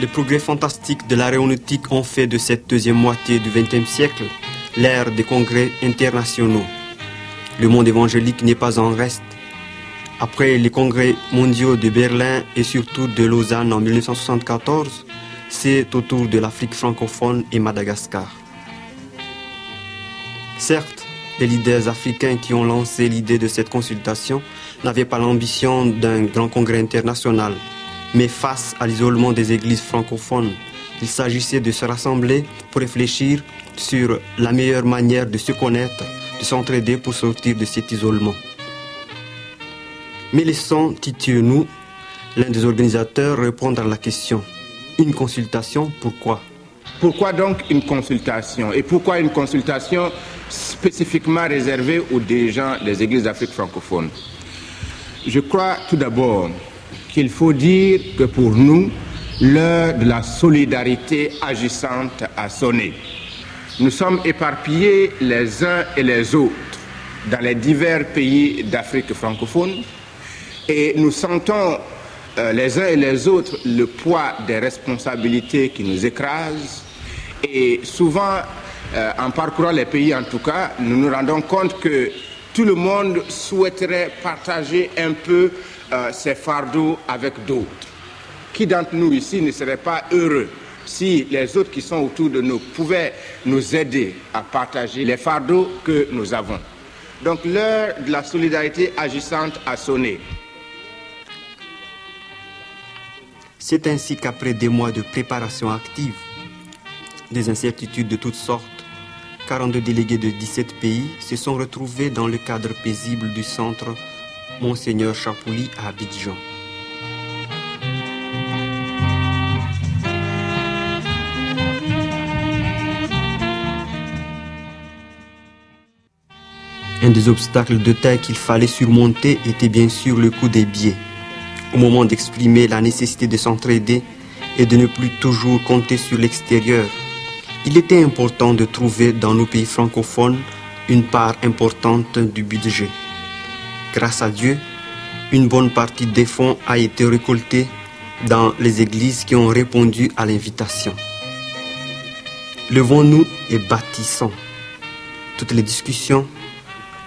Les progrès fantastiques de l'aéronautique ont fait de cette deuxième moitié du XXe siècle l'ère des congrès internationaux. Le monde évangélique n'est pas en reste. Après les congrès mondiaux de Berlin et surtout de Lausanne en 1974, c'est au tour de l'Afrique francophone et Madagascar. Certes, les leaders africains qui ont lancé l'idée de cette consultation n'avaient pas l'ambition d'un grand congrès international. Mais face à l'isolement des églises francophones, il s'agissait de se rassembler pour réfléchir sur la meilleure manière de se connaître, de s'entraider pour sortir de cet isolement. Mais laissons Titio, l'un des organisateurs, répondre à la question. Une consultation, pourquoi? Pourquoi donc une consultation? Et pourquoi une consultation spécifiquement réservée aux dirigeants des églises d'Afrique francophone? Je crois tout d'abord qu'il faut dire que pour nous, l'heure de la solidarité agissante a sonné. Nous sommes éparpillés les uns et les autres dans les divers pays d'Afrique francophone et nous sentons les uns et les autres le poids des responsabilités qui nous écrasent et souvent, en parcourant les pays en tout cas, nous nous rendons compte que tout le monde souhaiterait partager un peu ces fardeaux avec d'autres. Qui d'entre nous ici ne serait pas heureux si les autres qui sont autour de nous pouvaient nous aider à partager les fardeaux que nous avons? Donc l'heure de la solidarité agissante a sonné. C'est ainsi qu'après des mois de préparation active, des incertitudes de toutes sortes, 42 délégués de 17 pays se sont retrouvés dans le cadre paisible du centre Monseigneur Chapouli à Abidjan. Un des obstacles de taille qu'il fallait surmonter était bien sûr le coût des billets. Au moment d'exprimer la nécessité de s'entraider et de ne plus toujours compter sur l'extérieur, il était important de trouver dans nos pays francophones une part importante du budget. Grâce à Dieu, une bonne partie des fonds a été récoltée dans les églises qui ont répondu à l'invitation. Levons-nous et bâtissons. Toutes les discussions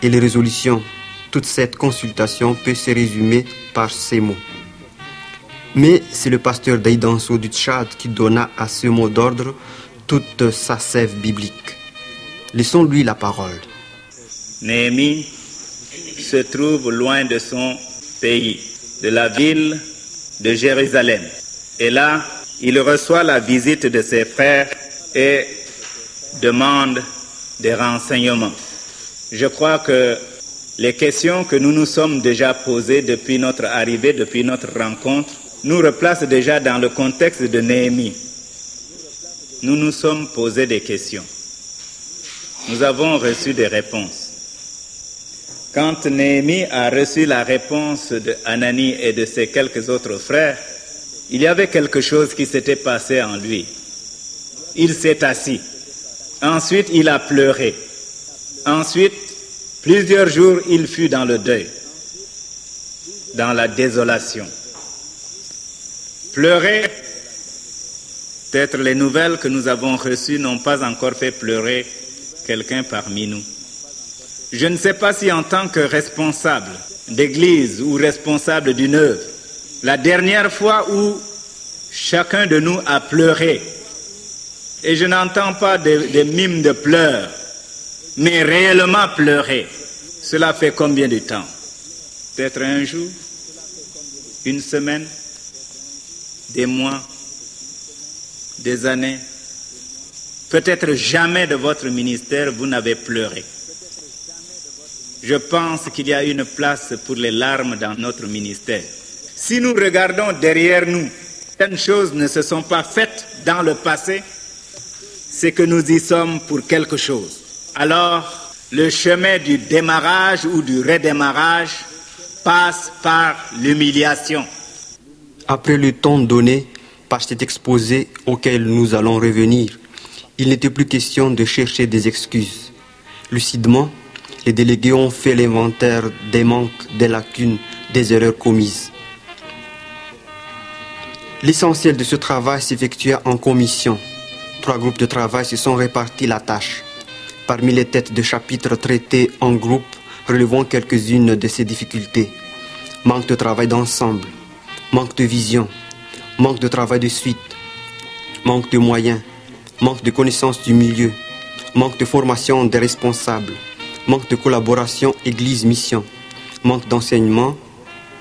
et les résolutions, toute cette consultation peut se résumer par ces mots. Mais c'est le pasteur Daïdanso du Tchad qui donna à ce mot d'ordre toute sa sève biblique. Laissons-lui la parole. Néhémie se trouve loin de son pays, de la ville de Jérusalem. Et là, il reçoit la visite de ses frères et demande des renseignements. Je crois que les questions que nous nous sommes déjà posées depuis notre arrivée, depuis notre rencontre, nous replacent déjà dans le contexte de Néhémie. Nous nous sommes posés des questions. Nous avons reçu des réponses. Quand Néhémie a reçu la réponse de Hanani et de ses quelques autres frères, il y avait quelque chose qui s'était passé en lui. Il s'est assis. Ensuite, il a pleuré. Ensuite, plusieurs jours, il fut dans le deuil, dans la désolation. Pleurer, peut-être les nouvelles que nous avons reçues n'ont pas encore fait pleurer quelqu'un parmi nous. Je ne sais pas si en tant que responsable d'église ou responsable d'une œuvre, la dernière fois où chacun de nous a pleuré, et je n'entends pas des mimes de pleurs, mais réellement pleurer, cela fait combien de temps? Peut-être un jour, une semaine, des mois, des années. Peut-être jamais de votre ministère vous n'avez pleuré. Je pense qu'il y a une place pour les larmes dans notre ministère. Si nous regardons derrière nous, certaines choses ne se sont pas faites dans le passé, c'est que nous y sommes pour quelque chose. Alors, le chemin du démarrage ou du redémarrage passe par l'humiliation. Après le temps donné par cet exposé auquel nous allons revenir, il n'était plus question de chercher des excuses. Lucidement, les délégués ont fait l'inventaire des manques, des lacunes, des erreurs commises. L'essentiel de ce travail s'effectua en commission. 3 groupes de travail se sont répartis la tâche. Parmi les têtes de chapitre traitées en groupe, relevons quelques-unes de ces difficultés. Manque de travail d'ensemble, manque de vision, manque de travail de suite, manque de moyens, manque de connaissance du milieu, manque de formation des responsables, manque de collaboration Église-mission, manque d'enseignement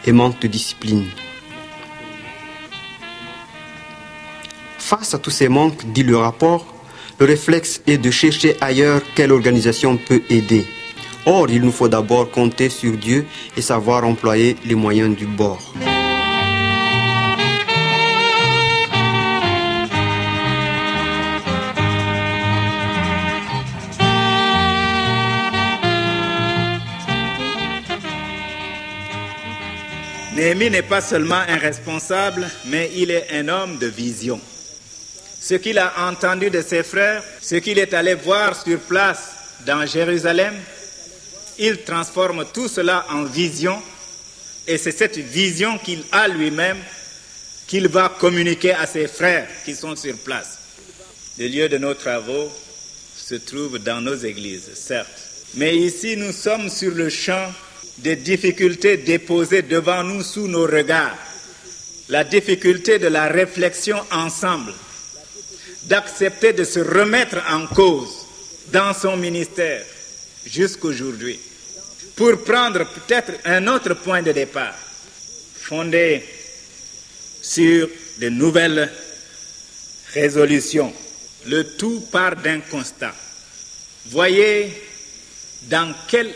et manque de discipline. Face à tous ces manques, dit le rapport, le réflexe est de chercher ailleurs quelle organisation peut aider. Or, il nous faut d'abord compter sur Dieu et savoir employer les moyens du bord. Néhémie n'est pas seulement un responsable, mais il est un homme de vision. Ce qu'il a entendu de ses frères, ce qu'il est allé voir sur place dans Jérusalem, il transforme tout cela en vision et c'est cette vision qu'il a lui-même qu'il va communiquer à ses frères qui sont sur place. Le lieu de nos travaux se trouve dans nos églises, certes, mais ici nous sommes sur le champ des difficultés déposées devant nous sous nos regards, la difficulté de la réflexion ensemble, d'accepter de se remettre en cause dans son ministère jusqu'aujourd'hui, pour prendre peut-être un autre point de départ, fondé sur de nouvelles résolutions. Le tout part d'un constat. Voyez dans quel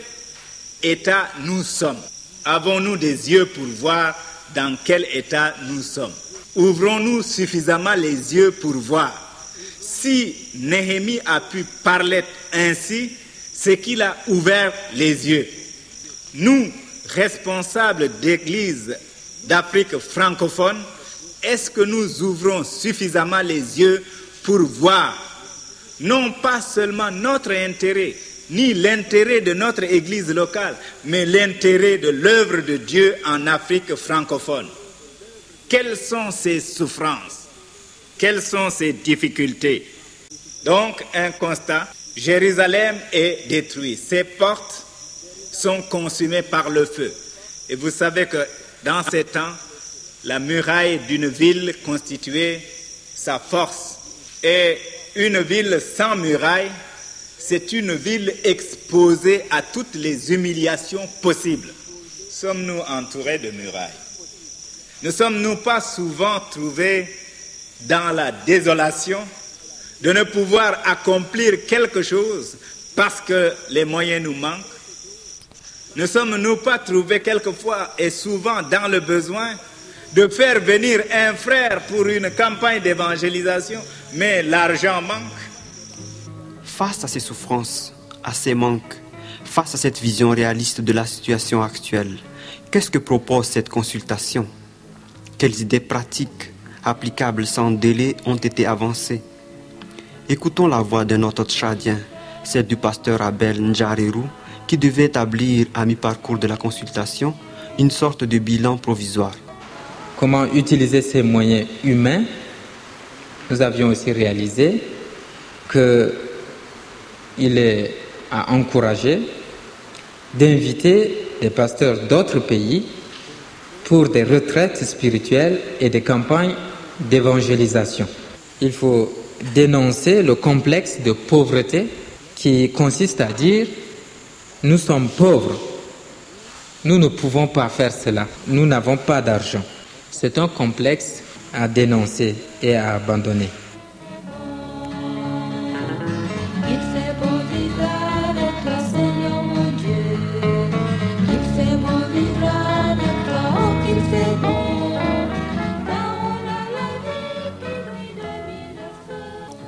état nous sommes. Avons-nous des yeux pour voir dans quel état nous sommes? Ouvrons-nous suffisamment les yeux pour voir? Si Néhémie a pu parler ainsi, c'est qu'il a ouvert les yeux. Nous, responsables d'églises d'Afrique francophone, est-ce que nous ouvrons suffisamment les yeux pour voir, non pas seulement notre intérêt, ni l'intérêt de notre église locale, mais l'intérêt de l'œuvre de Dieu en Afrique francophone? Quelles sont ses souffrances? Quelles sont ses difficultés? Donc, un constat, Jérusalem est détruite. Ses portes sont consumées par le feu. Et vous savez que dans ces temps, la muraille d'une ville constituait sa force. Et une ville sans muraille, c'est une ville exposée à toutes les humiliations possibles. Sommes-nous entourés de murailles? Ne sommes-nous pas souvent trouvés dans la désolation de ne pouvoir accomplir quelque chose parce que les moyens nous manquent? Ne sommes-nous pas trouvés quelquefois et souvent dans le besoin de faire venir un frère pour une campagne d'évangélisation, mais l'argent manque? Face à ces souffrances, à ces manques, face à cette vision réaliste de la situation actuelle, qu'est-ce que propose cette consultation? Quelles idées pratiques, applicables sans délai, ont été avancées? Écoutons la voix d'un autre Tchadien, celle du pasteur Abel Ndjareru, qui devait établir à mi-parcours de la consultation une sorte de bilan provisoire. Comment utiliser ces moyens humains? Nous avions aussi réalisé qu'il est à encourager d'inviter des pasteurs d'autres pays pour des retraites spirituelles et des campagnes d'évangélisation. Il faut dénoncer le complexe de pauvreté qui consiste à dire « nous sommes pauvres, nous ne pouvons pas faire cela, nous n'avons pas d'argent ». C'est un complexe à dénoncer et à abandonner.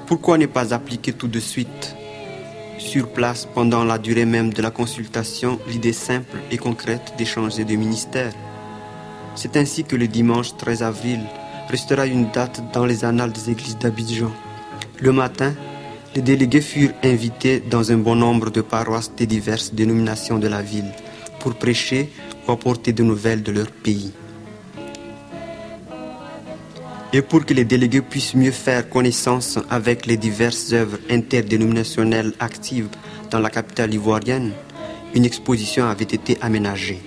Pourquoi ne pas appliquer tout de suite, sur place, pendant la durée même de la consultation, l'idée simple et concrète d'échanger de ministères? C'est ainsi que le dimanche 13 avril restera une date dans les annales des églises d'Abidjan. Le matin, les délégués furent invités dans un bon nombre de paroisses des diverses dénominations de la ville pour prêcher ou apporter de nouvelles de leur pays. Et pour que les délégués puissent mieux faire connaissance avec les diverses œuvres interdénominationnelles actives dans la capitale ivoirienne, une exposition avait été aménagée.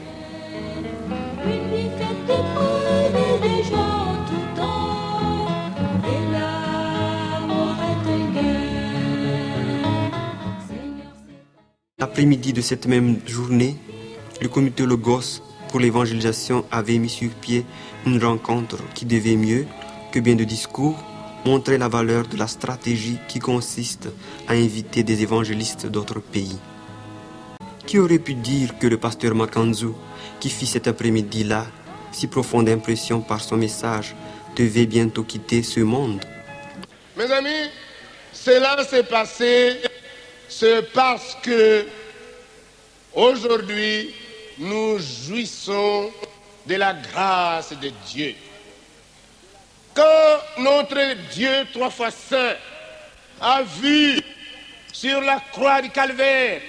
L'après-midi de cette même journée, le comité Logos pour l'évangélisation avait mis sur pied une rencontre qui devait mieux que bien de discours montrer la valeur de la stratégie qui consiste à inviter des évangélistes d'autres pays. Qui aurait pu dire que le pasteur Makanzou, qui fit cet après-midi-là si profonde impression par son message, devait bientôt quitter ce monde? Mes amis, cela s'est passé, c'est parce que aujourd'hui, nous jouissons de la grâce de Dieu. Quand notre Dieu trois fois saint a vu sur la croix du calvaire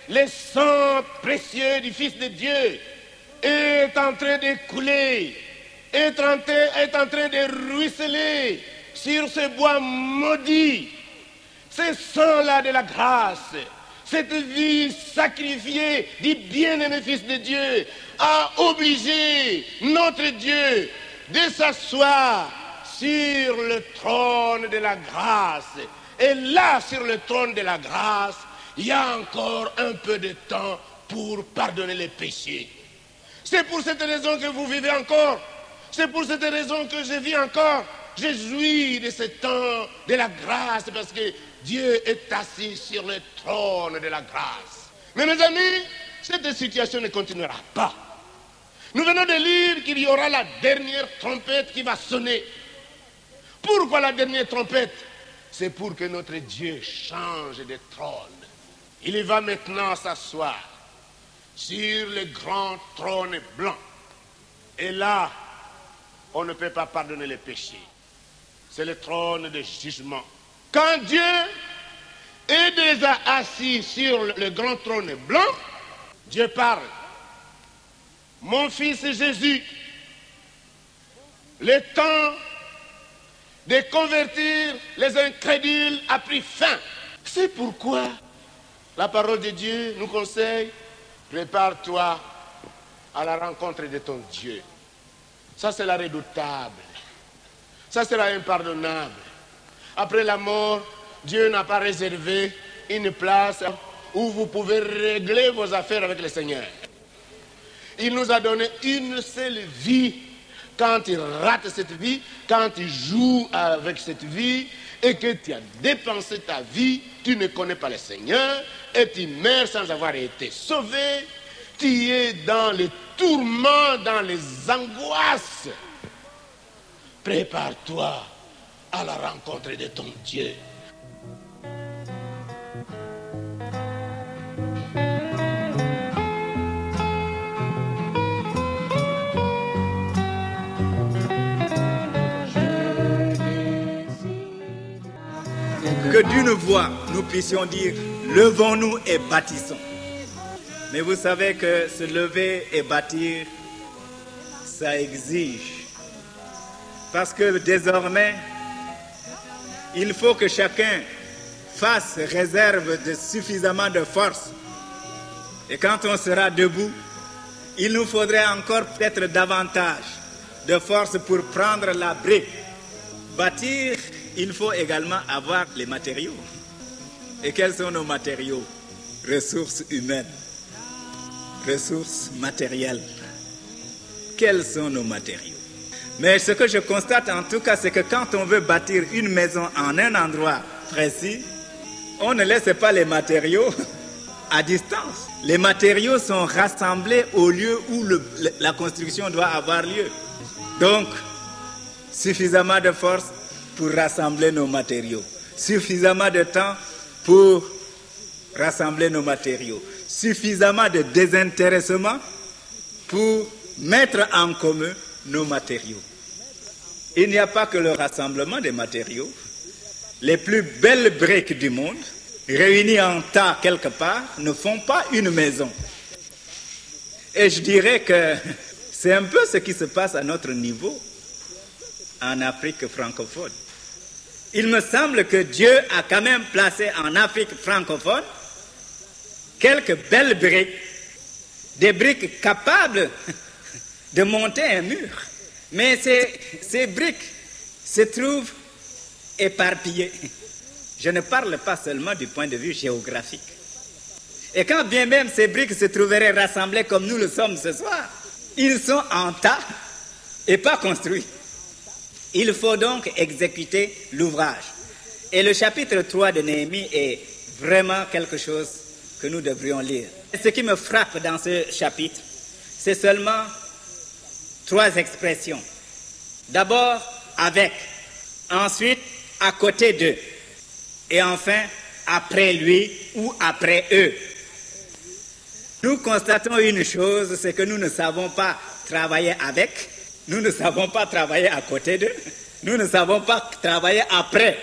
le sang précieux du Fils de Dieu est en train de couler, est en train de ruisseler sur ce bois maudit, ce sang-là de la grâce, cette vie sacrifiée du bien-aimé Fils de Dieu a obligé notre Dieu de s'asseoir sur le trône de la grâce. Et là, sur le trône de la grâce, il y a encore un peu de temps pour pardonner les péchés. C'est pour cette raison que vous vivez encore. C'est pour cette raison que je vis encore. Je jouis de ce temps de la grâce parce que Dieu est assis sur le trône de la grâce. Mais mes amis, cette situation ne continuera pas. Nous venons de lire qu'il y aura la dernière trompette qui va sonner. Pourquoi la dernière trompette? C'est pour que notre Dieu change de trône. Il va maintenant s'asseoir sur le grand trône blanc. Et là, on ne peut pas pardonner les péchés. C'est le trône de jugement. Quand Dieu est déjà assis sur le grand trône blanc, Dieu parle. Mon fils Jésus, le temps de convertir les incrédules a pris fin. C'est pourquoi la parole de Dieu nous conseille, prépare-toi à la rencontre de ton Dieu. Ça, c'est la redoutable. Ça, c'est la impardonnable. Après la mort, Dieu n'a pas réservé une place où vous pouvez régler vos affaires avec le Seigneur. Il nous a donné une seule vie. Quand tu rates cette vie, quand tu joues avec cette vie et que tu as dépensé ta vie, tu ne connais pas le Seigneur et tu meurs sans avoir été sauvé, tu es dans les tourments, dans les angoisses. Prépare-toi à la rencontre de ton Dieu. Que d'une voix, nous puissions dire « Levons-nous et bâtissons ». Mais vous savez que se lever et bâtir, ça exige. Parce que désormais, il faut que chacun fasse réserve de suffisamment de force. Et quand on sera debout, il nous faudrait encore peut-être davantage de force pour prendre la brique. Bâtir, il faut également avoir les matériaux. Et quels sont nos matériaux? Ressources humaines, ressources matérielles. Quels sont nos matériaux? Mais ce que je constate en tout cas, c'est que quand on veut bâtir une maison en un endroit précis, on ne laisse pas les matériaux à distance. Les matériaux sont rassemblés au lieu où la construction doit avoir lieu. Donc, suffisamment de force pour rassembler nos matériaux. Suffisamment de temps pour rassembler nos matériaux. Suffisamment de désintéressement pour mettre en commun nos matériaux. Il n'y a pas que le rassemblement des matériaux. Les plus belles briques du monde, réunies en tas quelque part, ne font pas une maison. Et je dirais que c'est un peu ce qui se passe à notre niveau. en Afrique francophone. Il me semble que Dieu a quand même placé en Afrique francophone quelques belles briques, des briques capables de monter un mur. Mais ces briques se trouvent éparpillées. Je ne parle pas seulement du point de vue géographique. Et quand bien même ces briques se trouveraient rassemblées comme nous le sommes ce soir, ils sont en tas et pas construits. Il faut donc exécuter l'ouvrage. Et le chapitre 3 de Néhémie est vraiment quelque chose que nous devrions lire. Ce qui me frappe dans ce chapitre, c'est seulement 3 expressions. D'abord, avec. Ensuite, à côté d'eux. Et enfin, après lui ou après eux. Nous constatons une chose, c'est que nous ne savons pas travailler avec, nous ne savons pas travailler à côté d'eux, nous ne savons pas travailler après.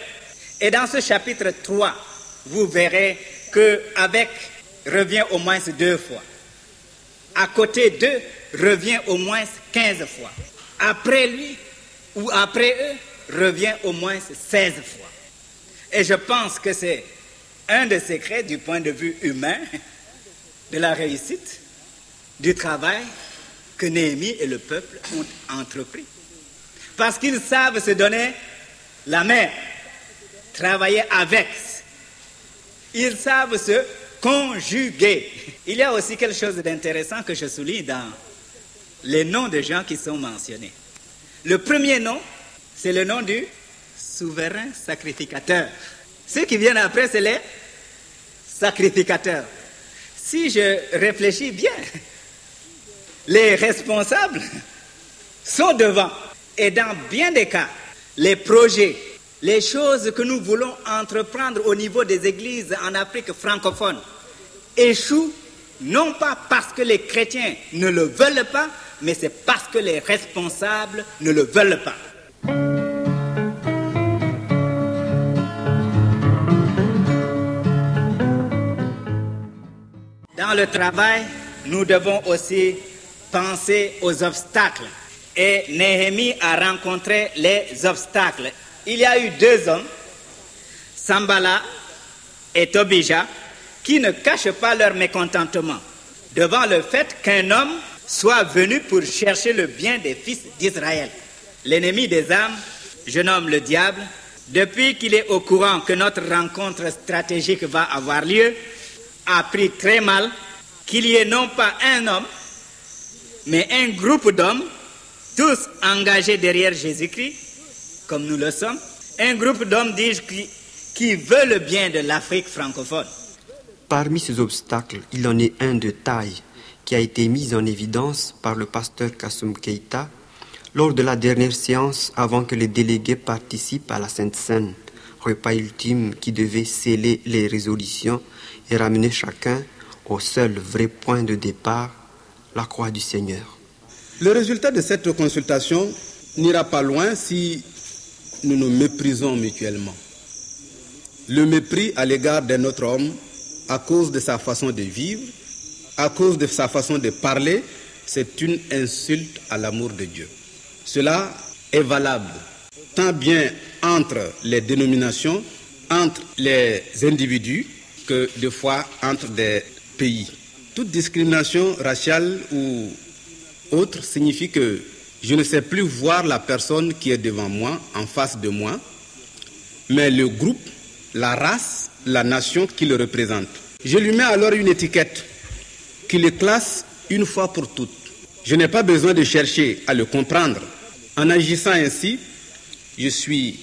Et dans ce chapitre 3, vous verrez que avec revient au moins 2 fois. À côté d'eux revient au moins 15 fois. Après lui ou après eux revient au moins 16 fois. Et je pense que c'est un des secrets du point de vue humain de la réussite du travail que Néhémie et le peuple ont entrepris. Parce qu'ils savent se donner la main, travailler avec. Ils savent se conjuguer. Il y a aussi quelque chose d'intéressant que je souligne dans les noms des gens qui sont mentionnés. Le premier nom, c'est le nom du souverain sacrificateur. Ceux qui viennent après, c'est les sacrificateurs. Si je réfléchis bien, les responsables sont devant. Et dans bien des cas, les projets, les choses que nous voulons entreprendre au niveau des églises en Afrique francophone échouent, non pas parce que les chrétiens ne le veulent pas, mais c'est parce que les responsables ne le veulent pas. Dans le travail, nous devons aussi penser aux obstacles. Et Néhémie a rencontré les obstacles. Il y a eu 2 hommes, Sambala et Tobija, qui ne cachent pas leur mécontentement devant le fait qu'un homme soit venu pour chercher le bien des fils d'Israël. L'ennemi des âmes, je nomme le diable, depuis qu'il est au courant que notre rencontre stratégique va avoir lieu, a pris très mal qu'il y ait non pas un homme, mais un groupe d'hommes, tous engagés derrière Jésus-Christ, comme nous le sommes, un groupe d'hommes, dis-je, qui veut le bien de l'Afrique francophone. Parmi ces obstacles, il en est un de taille qui a été mis en évidence par le pasteur Kassoum Keita lors de la dernière séance avant que les délégués participent à la Sainte Seine, repas ultime qui devait sceller les résolutions et ramener chacun au seul vrai point de départ, la croix du Seigneur. Le résultat de cette consultation n'ira pas loin si nous nous méprisons mutuellement. Le mépris à l'égard d'un autre homme à cause de sa façon de vivre, à cause de sa façon de parler, c'est une insulte à l'amour de Dieu. Cela est valable tant bien entre les dénominations, entre les individus, que des fois entre des pays. Toute discrimination raciale ou autre signifie que je ne sais plus voir la personne qui est devant moi, en face de moi, mais le groupe, la race, la nation qui le représente. Je lui mets alors une étiquette qui le classe une fois pour toutes. Je n'ai pas besoin de chercher à le comprendre. En agissant ainsi, je suis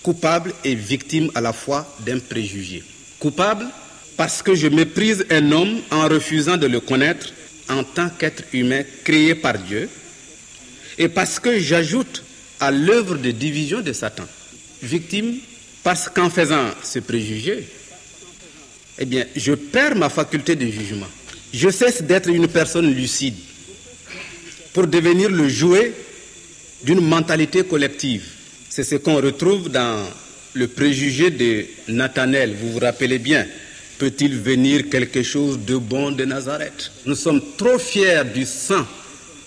coupable et victime à la fois d'un préjugé. Coupable parce que je méprise un homme en refusant de le connaître en tant qu'être humain créé par Dieu, et parce que j'ajoute à l'œuvre de division de Satan. Victime parce qu'en faisant ce préjugé, eh bien, je perds ma faculté de jugement. Je cesse d'être une personne lucide pour devenir le jouet d'une mentalité collective. C'est ce qu'on retrouve dans le préjugé de Nathanaël. Vous vous rappelez bien, peut-il venir quelque chose de bon de Nazareth? Nous sommes trop fiers du sang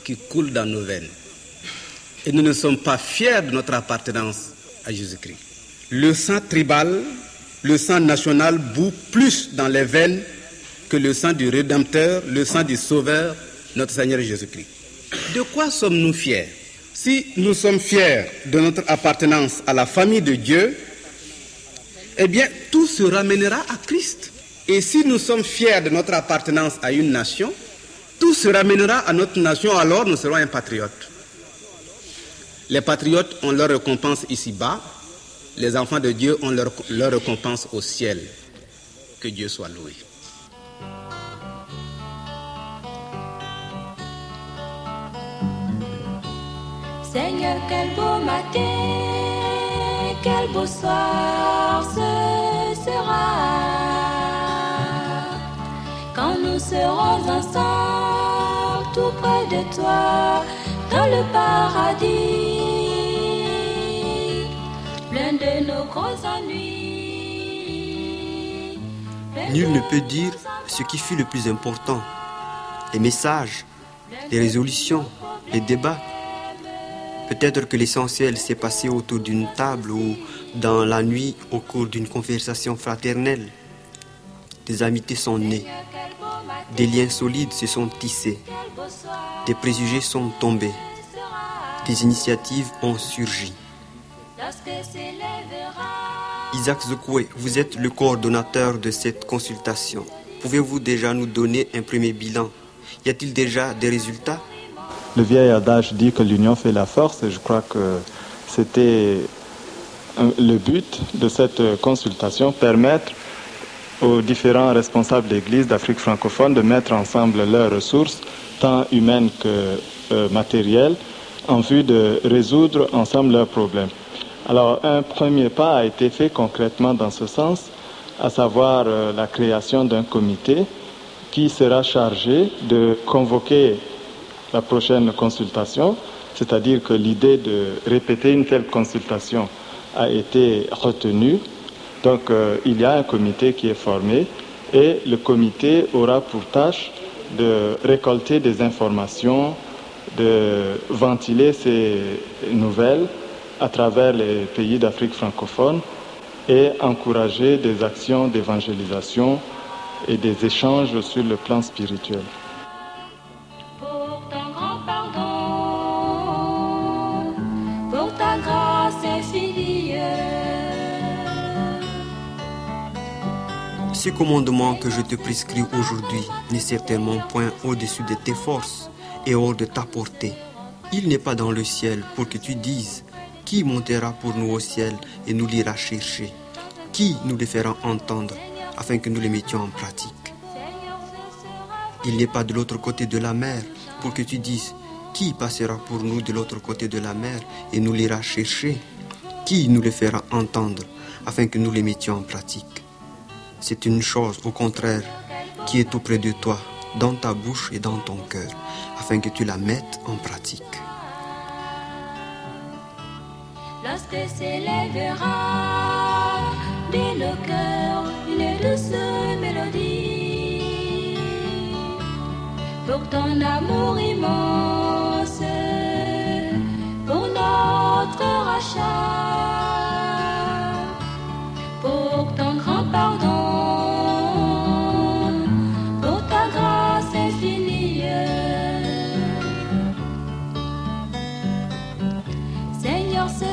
qui coule dans nos veines. et nous ne sommes pas fiers de notre appartenance à Jésus-Christ. Le sang tribal, le sang national bout plus dans les veines que le sang du Rédempteur, le sang du Sauveur, notre Seigneur Jésus-Christ. De quoi sommes-nous fiers? Si nous sommes fiers de notre appartenance à la famille de Dieu, eh bien, tout se ramènera à Christ. Et si nous sommes fiers de notre appartenance à une nation, tout se ramènera à notre nation, alors nous serons un patriote. Les patriotes ont leur récompense ici-bas, les enfants de Dieu ont leur récompense au ciel. Que Dieu soit loué. Seigneur, quel beau matin, quel beau soir ce sera, quand nous serons ensemble, tout près de toi, dans le paradis, plein de nos gros ennuis. Nul ne peut dire ce qui fut le plus important. Les messages, les résolutions, les débats. Peut-être que l'essentiel s'est passé autour d'une table ou dans la nuit au cours d'une conversation fraternelle. Des amitiés sont nées, des liens solides se sont tissés, des préjugés sont tombés, des initiatives ont surgi. Isaac Zokwe, vous êtes le coordonnateur de cette consultation. Pouvez-vous déjà nous donner un premier bilan? Y a-t-il déjà des résultats? Le vieil adage dit que l'union fait la force et je crois que c'était le but de cette consultation, permettre aux différents responsables d'église d'Afrique francophone de mettre ensemble leurs ressources, tant humaines que matérielles, en vue de résoudre ensemble leurs problèmes. Alors un premier pas a été fait concrètement dans ce sens, à savoir la création d'un comité qui sera chargé de convoquer la prochaine consultation, c'est-à-dire que l'idée de répéter une telle consultation a été retenue. Donc il y a un comité qui est formé et le comité aura pour tâche de récolter des informations, de ventiler ces nouvelles à travers les pays d'Afrique francophone et encourager des actions d'évangélisation et des échanges sur le plan spirituel. Ce commandement que je te prescris aujourd'hui n'est certainement point au-dessus de tes forces et hors de ta portée. Il n'est pas dans le ciel pour que tu dises « Qui montera pour nous au ciel et nous l'ira chercher? Qui nous les fera entendre afin que nous les mettions en pratique ?» Il n'est pas de l'autre côté de la mer pour que tu dises « Qui passera pour nous de l'autre côté de la mer et nous l'ira chercher? Qui nous les fera entendre afin que nous les mettions en pratique ?» C'est une chose, au contraire, qui est tout près de toi, dans ta bouche et dans ton cœur, afin que tu la mettes en pratique. Lorsque s'élèvera de nos cœurs une douce mélodie, pour ton amour immense, pour notre rachat, pour ton grand pardon. Seigneur, ce